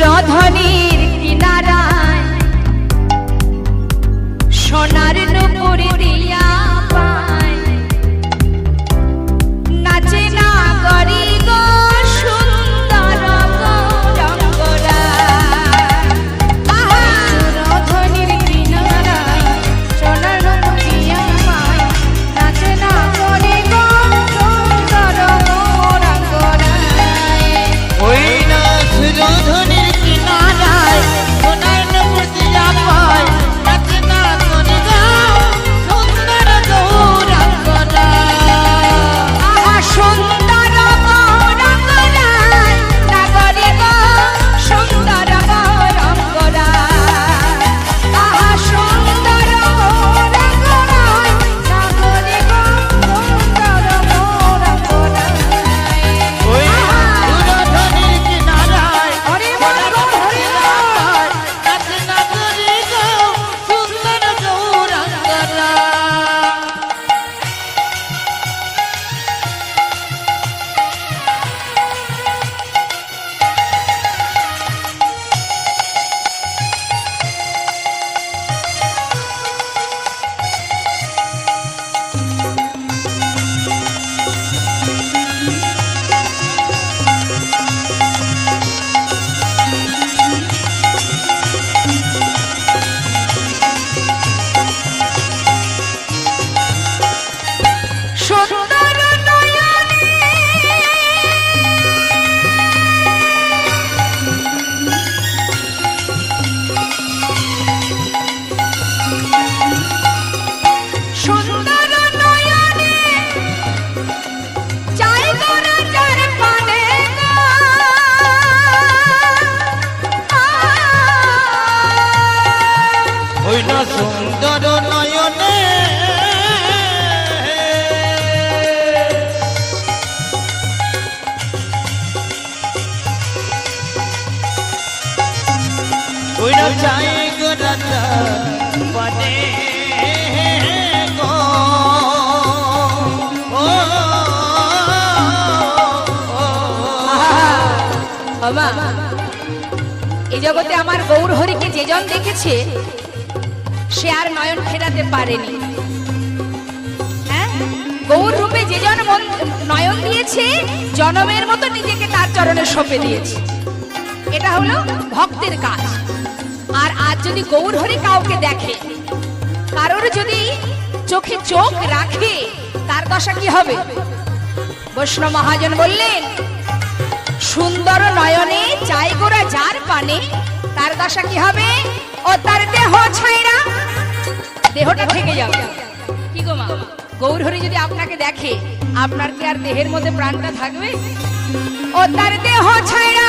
সুরধনির কিনারায় সোনার নূপুর দিয়া পায় নাচে না করি গো সুন্দর রঙ্গরা সুরধনির কিনারায় সোনার নূপুর দিয়া পায় নাচে না করি গো সুন্দর রঙ্গরা ওই না সুরধনির কিনারায় সোনার নূপুর দিয়া পায় নাচে না করি গো সুন্দর গৌরাঙ্গরা আহা সুন্দর গৌরাঙ্গরায় নাগরে গো সুন্দর গৌরাঙ্গরায় আহা সুন্দর গৌরাঙ্গরায় নাগরে গো সুন্দর গৌরাঙ্গরায় ওই সুরধনির কিনারায় হরে সোনার বল নূপুর হরে দিয়া পায় নাচে না করি গো সুন্দর গৌরাঙ্গরা সুন্দর নয়নে সুন্দর নয়নে চাই গো রাজার পানে ওই না সুন্দর নয়নে ওই না চাই গো রাজা বনে গো ও বাবা এই জগতে আমার গৌর হরিকে যেজন দেখেছে সে আর নয়ন ফেরাতে পারেনি। হ্যাঁ, গৌর রূপে যেজন নয়ন দিয়েছে জনমের মতো নিজেকে তার চরণে সঁপে দিয়েছে। এটা হলো ভক্তের কাজ। আর আজ যদি গৌর হরি কাউকে দেখে, কারোর যদি চোখে চোখ রাখে, তার দশা কি হবে? বৈষ্ণব মহাজন বললেন সুন্দর নয়নে চাই গোরা যার পানে, তার দশা কি হবে? ও তার দেহ ছাইরা দেহটা থেকে যাবে। কি গো মা, গৌর হরি যদি আপনাকে দেখে, আপনার কি আর দেহের মধ্যে প্রাণটা থাকবে? ও তার দেহ ছাইরা